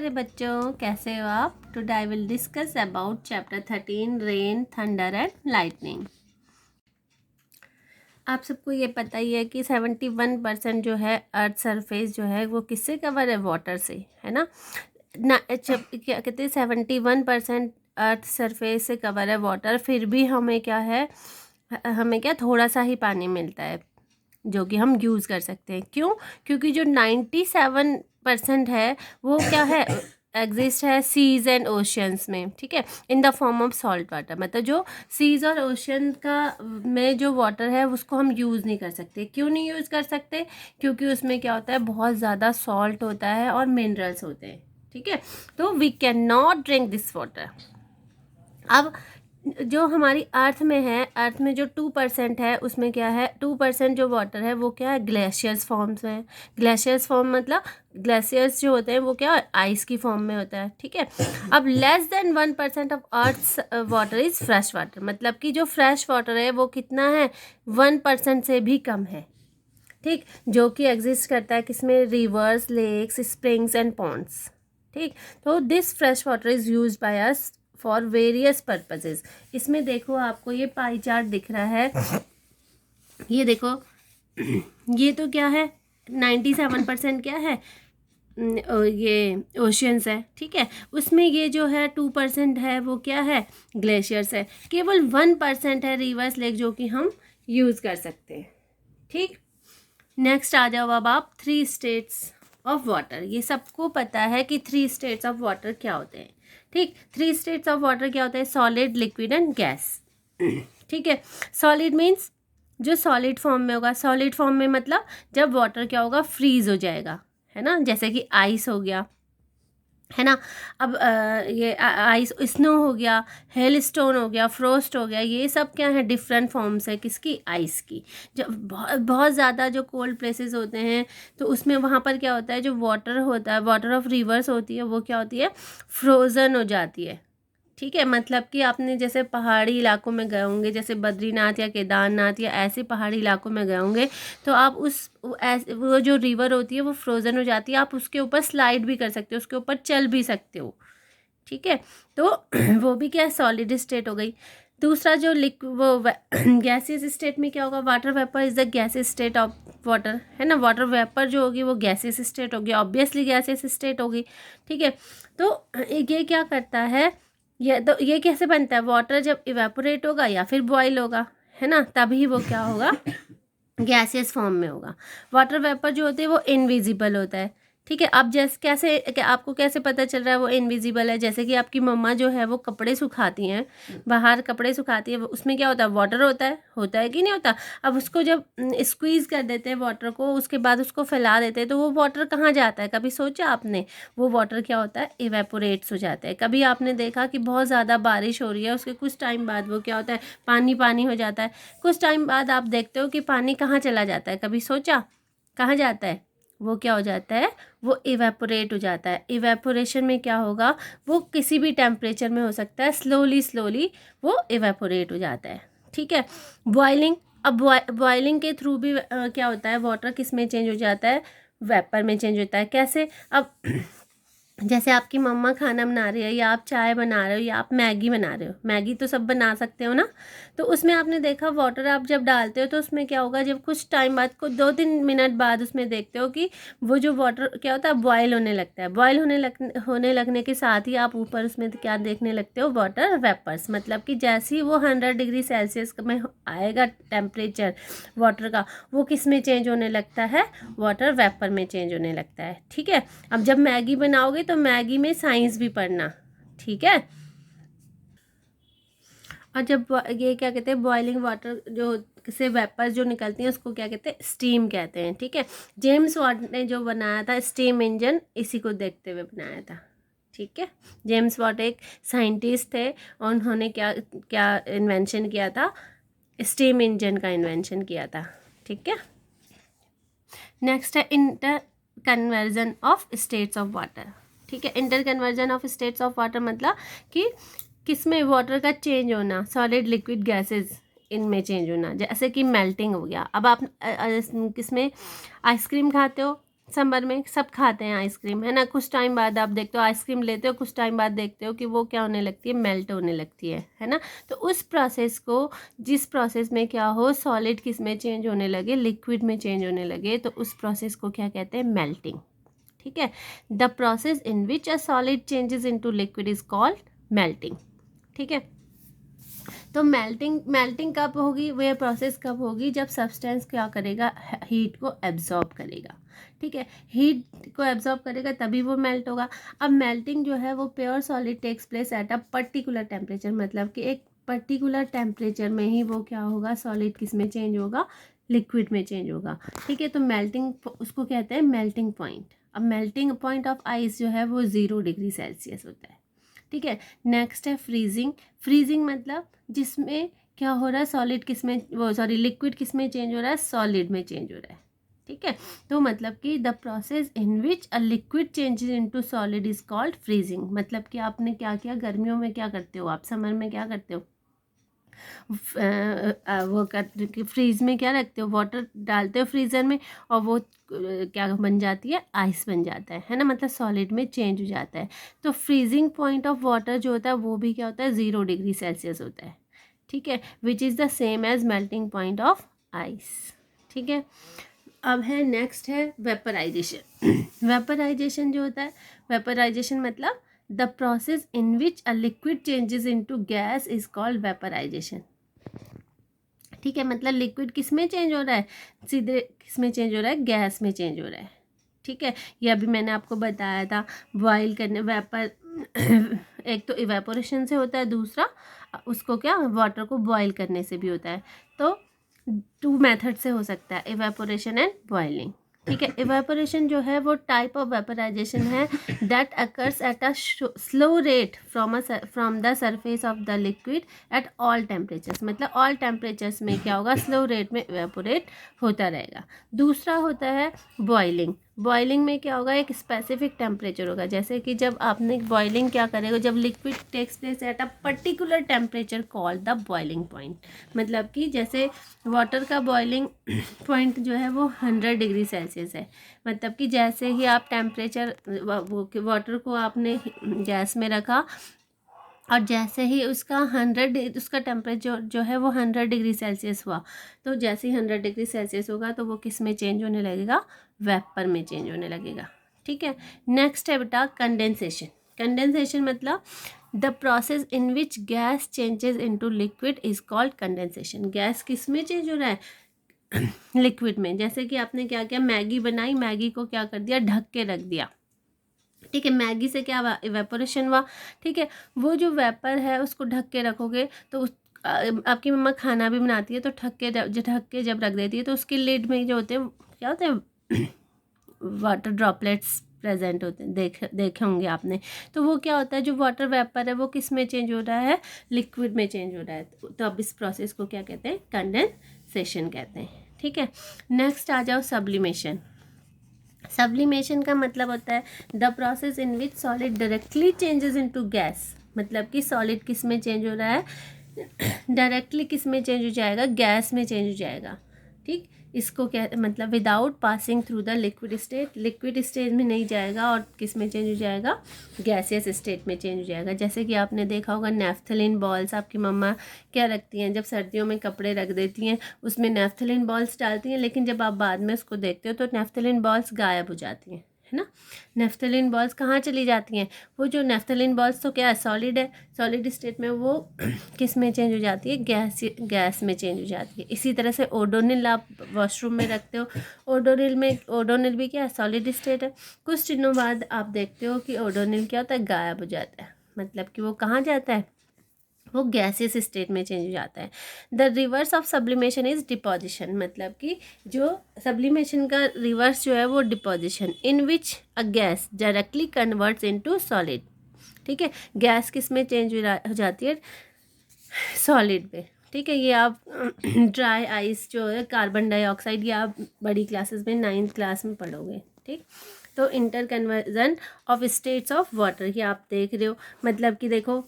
प्यारे बच्चों, कैसे हो आप? Today I will discuss about chapter 13 rain, thunder and lightning. आप सबको ये पता ही है कि 71% जो है अर्थ सरफेस जो है वो किससे कवर है? वाटर से, है ना। क्या कहते हैं, 71% अर्थ सरफेस से कवर है वाटर, फिर भी हमें क्या है, हमें क्या थोड़ा सा ही पानी मिलता है जो कि हम यूज़ कर सकते हैं। क्यों? क्योंकि जो 97% है वो क्या है, एग्जिस्ट है सीज एंड ओशियंस में, ठीक है, in the form of salt water. मतलब जो सीज और ओशन का में जो वाटर है उसको हम यूज़ नहीं कर सकते। क्यों नहीं यूज़ कर सकते? क्योंकि उसमें क्या होता है, बहुत ज़्यादा सॉल्ट होता है और मिनरल्स होते हैं, ठीक है। तो we can not drink this water. अब जो हमारी अर्थ में है, अर्थ में जो 2% है उसमें क्या है, 2% जो वाटर है वो क्या है, ग्लेशियर्स फॉर्म्स में है। ग्लेशियर्स फॉर्म मतलब ग्लेशियर्स जो होते हैं वो क्या आइस की फॉर्म में होता है, ठीक है। अब less than 1% of earth water is fresh water, मतलब कि जो फ्रेश वाटर है वो कितना है, 1% से भी कम है, ठीक, जो कि एग्जिस्ट करता है किसमें, rivers, lakes, springs and ponds, ठीक। तो this fresh water is use by us for various purposes. इसमें देखो आपको ये पाई चार्ट दिख रहा है, ये देखो, ये तो क्या है, 97% क्या है, ये ओशियंस है, ठीक है। उसमें ये जो है 2% है वो क्या है, ग्लेशियर्स है। केवल 1% है रिवर्स, लेक, जो कि हम यूज़ कर सकते हैं, ठीक। नेक्स्ट आ जाओ अब आप, 3 स्टेट्स ऑफ वाटर। ये सबको पता है कि 3 स्टेट्स ऑफ वाटर क्या होते हैं, ठीक। 3 स्टेट्स ऑफ वाटर क्या होते हैं, सॉलिड, लिक्विड एंड गैस, ठीक है। सॉलिड मीन्स जो सॉलिड फॉर्म में होगा, सॉलिड फॉर्म में मतलब जब वाटर क्या होगा, फ्रीज हो जाएगा, है ना, जैसे कि आइस हो गया, है ना। अब ये आइस, स्नो हो गया, हेल स्टोन हो गया, फ्रोस्ट हो गया, ये सब क्या है, डिफरेंट फॉर्म्स है किसकी, आइस की। जब बहुत बहुत ज़्यादा जो कोल्ड प्लेसेस होते हैं तो उसमें वहाँ पर क्या होता है, जो वाटर होता है, वाटर ऑफ रिवर्स होती है, वो क्या होती है, फ्रोज़न हो जाती है, ठीक है। मतलब कि आपने जैसे पहाड़ी इलाकों में गए होंगे, जैसे बद्रीनाथ या केदारनाथ या ऐसे पहाड़ी इलाकों में गए होंगे, तो आप वो जो रिवर होती है वो फ्रोज़न हो जाती है, आप उसके ऊपर स्लाइड भी कर सकते हो, उसके ऊपर चल भी सकते हो, ठीक है। तो वो भी क्या है, सॉलिड स्टेट हो गई। दूसरा जो गैसियस स्टेट में क्या होगा, water vapour is the gaseous state of water, है ना। वाटर वेपर जो होगी वो गैसियस स्टेट होगी, ऑब्वियसली गैसियस स्टेट होगी, ठीक है। तो ये क्या करता है, ये कैसे बनता है, वाटर जब इवेपोरेट होगा या फिर बॉयल होगा, है ना, तभी वो क्या होगा, गैसियस फॉर्म में होगा। वाटर वेपर जो होते हैं वो इनविजिबल होता है, ठीक है। अब जैसे कैसे आपको कैसे पता चल रहा है वो इनविजिबल है, जैसे कि आपकी मम्मा जो है वो कपड़े सुखाती हैं, बाहर कपड़े सुखाती है, उसमें क्या होता है, वाटर होता है कि नहीं होता। अब उसको जब स्क्वीज़ कर देते हैं वाटर को, उसके बाद उसको फैला देते हैं, तो वो वाटर कहाँ जाता है, कभी सोचा आपने? वो वाटर क्या होता है, इवेपोरेट्स हो जाता है। कभी आपने देखा कि बहुत ज़्यादा बारिश हो रही है, उसके कुछ टाइम बाद वो क्या होता है, पानी पानी हो जाता है। कुछ टाइम बाद आप देखते हो कि पानी कहाँ चला जाता है, कभी सोचा कहाँ जाता है? वो क्या हो जाता है, वो इवेपोरेट हो जाता है। इवेपोरेशन में क्या होगा, वो किसी भी टेम्परेचर में हो सकता है, स्लोली वो इवेपोरेट हो जाता है, ठीक है। बॉइलिंग, अब बॉइलिंग के थ्रू भी क्या होता है, वाटर किस में चेंज हो जाता है, वेपर में चेंज होता है। कैसे? अब जैसे आपकी मम्मा खाना बना रही है, या आप चाय बना रहे हो, या आप मैगी बना रहे हो, मैगी तो सब बना सकते हो ना। तो उसमें आपने देखा वाटर आप जब डालते हो तो उसमें क्या होगा, जब कुछ टाइम बाद को 2-3 मिनट बाद उसमें देखते हो कि वो जो वाटर क्या होता है, बॉयल होने लगता है। बॉयल होने लगने के साथ ही आप ऊपर उसमें क्या देखने लगते हो, वाटर वेपर्स। मतलब कि जैसे ही वो 100 डिग्री सेल्सियस में आएगा टेम्परेचर वाटर का, वो किस में चेंज होने लगता है, वाटर वेपर में चेंज होने लगता है, ठीक है। अब जब मैगी बनाओगे तो मैगी में साइंस भी पढ़ना, ठीक है। और जब ये क्या कहते हैं, बॉइलिंग वाटर जो से वेपर्स जो निकलती हैं उसको क्या कहते हैं, स्टीम कहते हैं, ठीक है। जेम्स वाट ने जो बनाया था स्टीम इंजन, इसी को देखते हुए बनाया था, ठीक है। जेम्स वाट एक साइंटिस्ट थे और उन्होंने क्या क्या इन्वेंशन किया था, स्टीम इंजन का इन्वेंशन किया था, ठीक है। नेक्स्ट है inter conversion of states of water, ठीक है। Inter conversion of states of water मतलब कि किसमें वाटर का चेंज होना, सॉलिड, लिक्विड, गैसेस, इनमें चेंज होना। जैसे कि मेल्टिंग हो गया। अब आप किसमें आइसक्रीम खाते हो समर में सब खाते हैं आइसक्रीम, है ना। कुछ टाइम बाद आप देखते हो आइसक्रीम लेते हो, कुछ टाइम बाद देखते हो कि वो क्या होने लगती है, मेल्ट होने लगती है ना। तो उस प्रोसेस को, जिस प्रोसेस में क्या हो, सॉलिड किस में चेंज होने लगे, लिक्विड में चेंज होने लगे, तो उस प्रोसेस को क्या कहते हैं, मेल्टिंग। ठीक है, the process in which a solid changes into liquid is called melting. ठीक है, तो मेल्टिंग मेल्टिंग कब होगी, वह प्रोसेस कब होगी, जब सब्सटेंस क्या करेगा, हीट को एब्जॉर्ब करेगा। ठीक है, हीट को एब्जॉर्ब करेगा तभी वो मेल्ट होगा। अब मेल्टिंग जो है वो pure solid takes place at a particular temperature, मतलब कि एक पर्टिकुलर टेम्परेचर में ही वो क्या होगा, सॉलिड किस में चेंज होगा, लिक्विड में चेंज होगा। ठीक है, तो मेल्टिंग उसको कहते हैं मेल्टिंग पॉइंट। अब मेल्टिंग पॉइंट ऑफ आइस जो है वो 0 डिग्री सेल्सियस होता है। ठीक है, नेक्स्ट है फ्रीजिंग। फ्रीजिंग मतलब जिसमें क्या हो रहा है, सॉलिड किस में, वो सॉरी लिक्विड किस में चेंज हो रहा है, सॉलिड में चेंज हो रहा है। ठीक है, तो मतलब कि the process in which a liquid changes into solid is called freezing. मतलब कि आपने क्या किया, गर्मियों में क्या करते हो आप, समर में क्या करते हो, वो कर फ्रीज में क्या रखते हो, वाटर डालते हो फ्रीज़र में, और वो क्या बन जाती है, आइस बन जाता है ना, मतलब सॉलिड में चेंज हो जाता है। तो फ्रीजिंग पॉइंट ऑफ वाटर जो होता है वो भी क्या होता है, 0 डिग्री सेल्सियस होता है। ठीक है, which is the same as melting point of ice. ठीक है, अब है नेक्स्ट है वेपराइजेशन। वेपराइजेशन जो होता है, वेपराइजेशन मतलब the process in which a liquid changes into gas is called vaporisation. ठीक है, मतलब लिक्विड किस में चेंज हो रहा है, सीधे किस में चेंज हो रहा है, गैस में चेंज हो रहा है। ठीक है, ये अभी मैंने आपको बताया था, बॉयल करने वेपर एक तो इवेपोरेशन से होता है, दूसरा उसको क्या, वाटर को बॉयल करने से भी होता है। तो 2 मेथड से हो सकता है, इवेपोरेशन एंड बॉइलिंग। ठीक है, इवेपोरेशन जो है वो टाइप ऑफ वेपराइजेशन है that occurs at a slow rate from the surface of the liquid at all temperatures. मतलब ऑल टेम्परेचर्स में क्या होगा, स्लो रेट में इवेपोरेट होता रहेगा। दूसरा होता है बॉइलिंग। बॉइलिंग में क्या होगा, एक स्पेसिफिक टेम्परेचर होगा, जैसे कि जब आपने बॉइलिंग क्या करेगा, जब liquid takes place at a particular temperature called the boiling point. मतलब कि जैसे वाटर का बॉइलिंग पॉइंट जो है वो 100 डिग्री सेल्सियस है। मतलब कि जैसे ही आप टेम्परेचर वो वाटर को आपने गैस में रखा, और जैसे ही उसका 100 उसका टेम्परेचर जो है वो 100 डिग्री सेल्सियस हुआ, तो जैसे ही 100 डिग्री सेल्सियस होगा तो वो किस में चेंज होने लगेगा, वेपर में चेंज होने लगेगा। ठीक है, नेक्स्ट है बेटा कंडेंसेशन। कंडेंसेशन मतलब the process in which gas changes into liquid is called condensation. Gas किस में चेंज हो रहा है, लिक्विड में। जैसे कि आपने क्या किया, मैगी बनाई, मैगी को क्या कर दिया, ढक के रख दिया। ठीक है, मैगी से क्या हुआ, इवेपोरेशन हुआ। ठीक है, वो जो वेपर है उसको ढक के रखोगे तो आपकी मम्मा खाना भी बनाती है तो ढक के जब रख देती है तो उसकी लिड में जो होते हैं क्या होते हैं, वाटर ड्रॉपलेट्स प्रेजेंट होते हैं, देखे होंगे आपने। तो वो क्या होता है, जो वाटर वेपर है वो किस में चेंज हो रहा है, लिक्विड में चेंज हो रहा है। तो अब इस प्रोसेस को क्या कहते हैं, कंडेंसेशन कहते हैं। ठीक है, नेक्स्ट आ जाओ सब्लिमेशन। सब्लिमेशन का मतलब होता है the process in which solid directly changes into gas. मतलब कि सॉलिड किस में चेंज हो रहा है, डायरेक्टली किस में चेंज हो जाएगा, गैस में चेंज हो जाएगा। ठीक, इसको क्या मतलब, without passing through the liquid state, liquid stage में नहीं जाएगा और किस में चेंज हो जाएगा, गैसियस स्टेट में चेंज हो जाएगा। जैसे कि आपने देखा होगा नेफ्थलीन बॉल्स, आपकी मम्मा क्या रखती हैं, जब सर्दियों में कपड़े रख देती हैं उसमें नेफ्थलीन बॉल्स डालती हैं, लेकिन जब आप बाद में उसको देखते हो तो नेफ्थलीन बॉल्स गायब हो जाती हैं, है ना। नेफ्थलीन बॉल्स कहाँ चली जाती हैं, वो जो नेफ्थलीन बॉल्स तो क्या है, सॉलिड है, सॉलिड स्टेट में वो किस में चेंज हो जाती है, गैस में चेंज हो जाती है। इसी तरह से ओडोनिल आप वॉशरूम में रखते हो, ओडोनिल भी क्या है, सॉलिड स्टेट है। कुछ दिनों बाद आप देखते हो कि ओडोनिल क्या होता है, गायब हो जाता है। मतलब कि वो कहाँ जाता है, वो गैसियस स्टेट में चेंज हो जाता है। The reverse of sublimation is deposition. मतलब कि जो सब्लिमेशन का रिवर्स जो है वो deposition, in which a gas directly converts into solid. ठीक है, गैस किस में चेंज हो जाती है, सॉलिड पे। ठीक है, ये आप ड्राई आइस जो है, कार्बन डाइऑक्साइड, ये आप बड़ी क्लासेस में 9th क्लास में पढ़ोगे। ठीक, तो inter conversion of states of water, ये आप देख रहे हो। मतलब कि देखो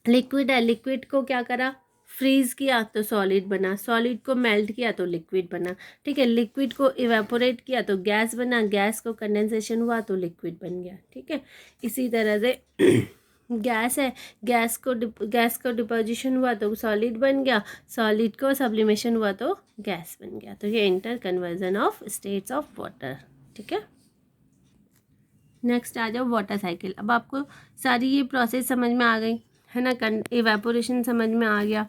लिक्विड है, लिक्विड को क्या करा, फ्रीज किया तो सॉलिड बना, सॉलिड को मेल्ट किया तो लिक्विड बना, ठीक है। लिक्विड को इवेपोरेट किया तो गैस बना, गैस को कंडेंसेशन हुआ तो लिक्विड बन गया, ठीक है। इसी तरह से गैस है, गैस को डिपोजिशन हुआ तो सॉलिड बन गया, सॉलिड को सब्लिमेशन हुआ तो गैस बन गया। तो ये inter conversion of states of water, ठीक है। नेक्स्ट आ जाओ वाटर साइकिल। अब आपको सारी ये प्रोसेस समझ में आ गई है ना। इवेपोरेशन समझ में आ गया,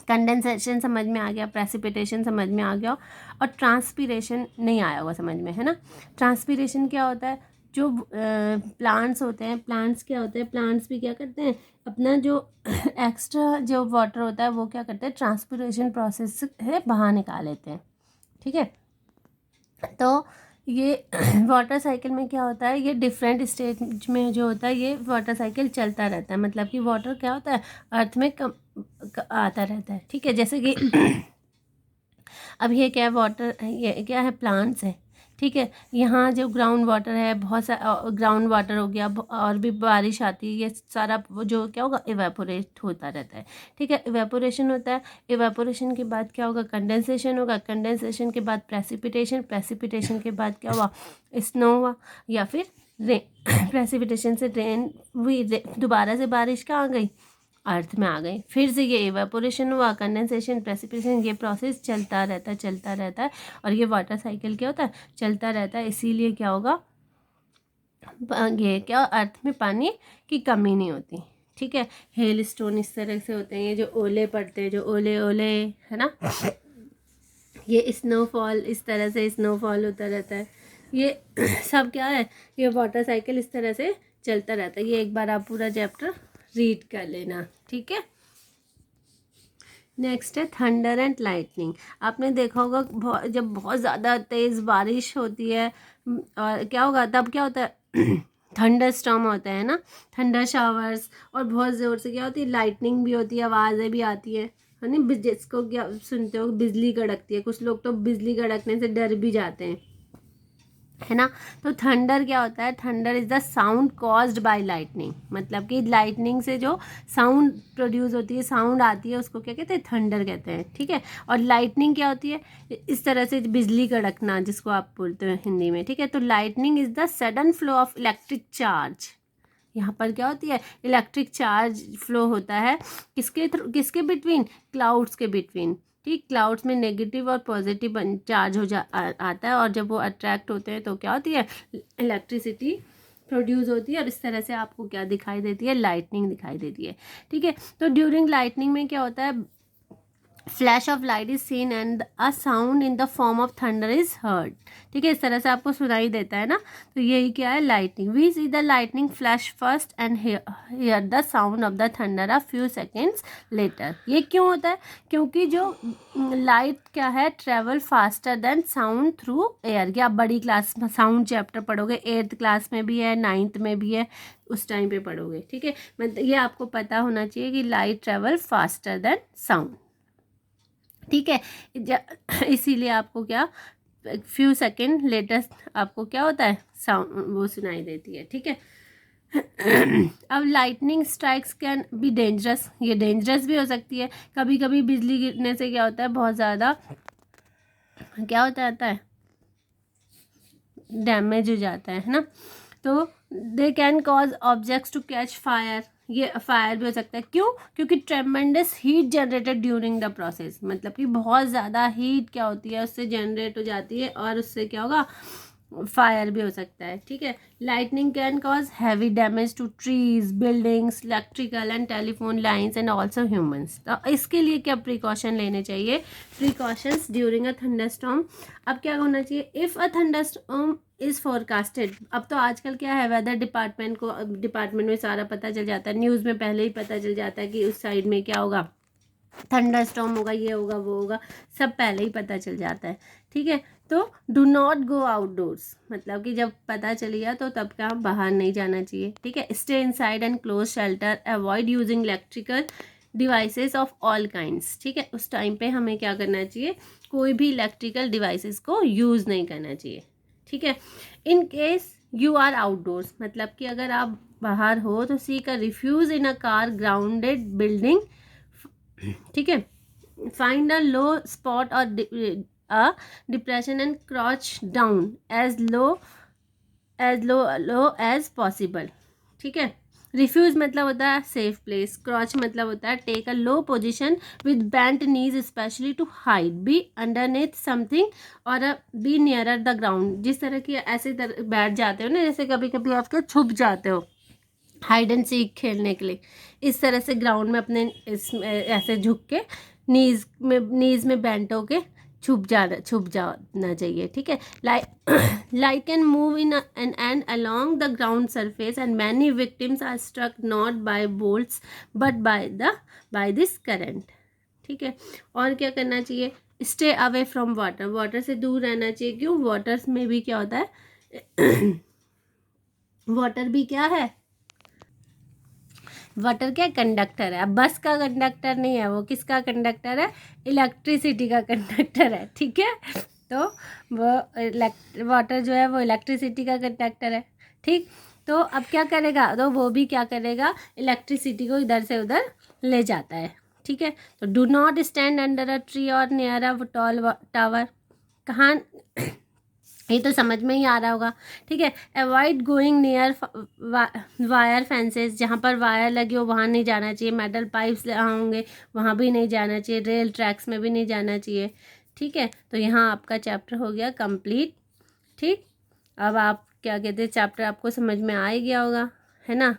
कंडेंसेशन समझ में आ गया, प्रेसिपिटेशन समझ में आ गया, और ट्रांसपीरेशन नहीं आया होगा समझ में, है ना। ट्रांसपीरेशन क्या होता है, जो प्लांट्स होते हैं, प्लांट्स क्या होते हैं, प्लांट्स भी क्या करते हैं, अपना जो एक्स्ट्रा जो वाटर होता है वो क्या करते हैं, ट्रांसपीरेशन प्रोसेस है बाहर निकाल लेते हैं, ठीक है। तो ये वाटर साइकिल में क्या होता है, ये डिफरेंट स्टेज में जो होता है ये वाटर साइकिल चलता रहता है। मतलब कि वाटर क्या होता है, अर्थ में आता रहता है, ठीक है। जैसे कि अब ये क्या है, वाटर, ये क्या है, प्लांट्स है, ठीक है। यहाँ जो ग्राउंड वाटर है, बहुत सा ग्राउंड वाटर हो गया, और भी बारिश आती है, ये सारा वो जो क्या होगा, इवेपोरेट होता रहता है, ठीक है। इवेपोरेशन होता है, इवेपोरेशन के बाद क्या होगा, कंडेंसेशन होगा, कंडेंसेशन के बाद प्रेसिपिटेशन, प्रेसिपिटेशन के बाद क्या हुआ, स्नो हुआ, या फिर रेन, प्रेसिपिटेशन से रेन हुई, दोबारा से बारिश कहाँ आ गई, अर्थ में आ गई, फिर से ये इवेपोरेशन हुआ, कंडेंसेशन, प्रेसिपिटेशन, ये प्रोसेस चलता रहता है, चलता रहता है। और ये वाटर साइकिल क्या होता है, चलता रहता है। इसीलिए क्या होगा, ये क्या, अर्थ में पानी की कमी नहीं होती, ठीक है। हेल स्टोन इस तरह से होते हैं, ये जो ओले पड़ते हैं, जो ओले ओले, है ना, ये स्नोफॉल, इस तरह से स्नोफॉल होता रहता है। ये सब क्या है, ये वाटर साइकिल इस तरह से चलता रहता है। ये एक बार आप पूरा चैप्टर रीड कर लेना, ठीक है। नेक्स्ट है थंडर एंड लाइटनिंग। आपने देखा होगा जब बहुत ज़्यादा तेज़ बारिश होती है, और क्या होगा, तब क्या होता है थंडर स्टॉर्म होता है ना, थंडर शावर्स, और बहुत ज़ोर से क्या होती है, लाइटनिंग भी होती है, आवाज़ें भी आती है ना। जिसको क्या सुनते हो, बिजली कड़कती है, कुछ लोग तो बिजली कड़कने से डर भी जाते हैं, है ना। तो थंडर क्या होता है, thunder is the sound caused by lightning. मतलब कि लाइटनिंग से जो साउंड प्रोड्यूस होती है, साउंड आती है, उसको क्या कहते हैं, थंडर कहते हैं, ठीक है। और लाइटनिंग क्या होती है, इस तरह से बिजली कड़कना, जिसको आप बोलते हैं हिंदी में, ठीक है। तो lightning is the sudden flow of electric charge. यहाँ पर क्या होती है, इलेक्ट्रिक चार्ज फ्लो होता है, किसके बिटवीन, क्लाउड्स के बिटवीन, ठीक। क्लाउड्स में नेगेटिव और पॉजिटिव चार्ज आता है, और जब वो अट्रैक्ट होते हैं तो क्या होती है, इलेक्ट्रिसिटी प्रोड्यूस होती है, और इस तरह से आपको क्या दिखाई देती है, लाइटनिंग दिखाई देती है, ठीक है। तो ड्यूरिंग लाइटनिंग में क्या होता है, flash of light is seen and a sound in the form of thunder is heard, ठीक है। इस तरह से आपको सुनाई देता है ना। तो यही क्या है, lightning. We see the lightning flash first and hear the sound of the thunder a few seconds later. ये क्यों होता है, क्योंकि जो लाइट क्या है, travel faster than sound through air. क्या आप बड़ी क्लास में साउंड चैप्टर पढ़ोगे, 8th क्लास में भी है, 9th में भी है, उस टाइम पे पढ़ोगे, ठीक है। मतलब ये आपको पता होना चाहिए कि light travel faster than sound, ठीक है। इसीलिए आपको क्या, फ्यू सेकेंड लेटर आपको क्या होता है, साउंड वो सुनाई देती है, ठीक है। अब lightning strikes can be dangerous, ये डेंजरस भी हो सकती है। कभी कभी बिजली गिरने से क्या होता है, बहुत ज़्यादा क्या होता है, डैमेज हो जाता है ना। तो they can cause objects to catch fire, ये फायर भी हो सकता है। क्यों, क्योंकि tremendous heat generated during the process. मतलब कि बहुत ज़्यादा हीट क्या होती है, उससे जनरेट हो जाती है, और उससे क्या होगा, फायर भी हो सकता है, ठीक है। Lightning can cause heavy damage to trees, buildings, electrical and telephone lines and also humans. तो इसके लिए क्या प्रिकॉशन लेने चाहिए, प्रिकॉशंस ड्यूरिंग अ थंडरस्टॉर्म। अब क्या होना चाहिए, if a thunderstorm is forecasted. अब तो आजकल क्या है, वेदर डिपार्टमेंट में सारा पता चल जाता है, न्यूज़ में पहले ही पता चल जाता है कि उस साइड में क्या होगा, थंडरस्टॉर्म होगा, ये होगा, वो होगा, सब पहले ही पता चल जाता है, ठीक है। तो डू नॉट गो आउटडोर्स, मतलब कि जब पता चल गया तो तब का बाहर नहीं जाना चाहिए, ठीक है। Stay inside and close shelter, avoid using electrical devices of all kinds, ठीक है। उस टाइम पे हमें क्या करना चाहिए, कोई भी इलेक्ट्रिकल डिवाइसेस को यूज़ नहीं करना चाहिए, ठीक है। In case you are outdoors, मतलब कि अगर आप बाहर हो तो seek a refuge in a car, grounded building, ठीक है, फाइंड अ लो स्पॉट और a depression and crouch down low as possible. ठीक है, रिफ्यूज मतलब होता है सेफ प्लेस, क्रॉच मतलब होता है take a low position with bent knees specially to hide, be underneath something और बी नियरर द ग्राउंड। जिस तरह की ऐसे बैठ जाते हो ना, जैसे कभी कभी आप क्या छुप जाते हो हाइड एंड सीक खेलने के लिए, इस तरह से ग्राउंड में अपने ऐसे झुक के नीज में बेंट होके छुप जाना चाहिए। ठीक है, like can move in and along the ground surface and many victims are struck not by bolts but by this current. ठीक है, और क्या करना चाहिए, stay away from water, water से दूर रहना चाहिए। क्यों, वाटर में भी क्या होता है वाटर भी क्या है, वाटर क्या कंडक्टर है। अब बस का कंडक्टर नहीं है वो, किसका कंडक्टर है, इलेक्ट्रिसिटी का कंडक्टर है। ठीक है, तो वो वाटर जो है वो इलेक्ट्रिसिटी का कंडक्टर है। ठीक, तो अब क्या करेगा, तो वो भी क्या करेगा, इलेक्ट्रिसिटी को इधर से उधर ले जाता है। ठीक है, तो do not stand under a tree और नियर अ टॉल टावर, कहाँ, ये तो समझ में ही आ रहा होगा। ठीक है, avoid going near wire fences, जहाँ पर वायर लगे हो वहाँ नहीं जाना चाहिए। मेटल पाइप्स होंगे वहाँ भी नहीं जाना चाहिए। रेल ट्रैक्स में भी नहीं जाना चाहिए। ठीक है, तो यहाँ आपका चैप्टर हो गया कंप्लीट। ठीक, अब आप क्या कहते हैं, चैप्टर आपको समझ में आ ही गया होगा, है ना।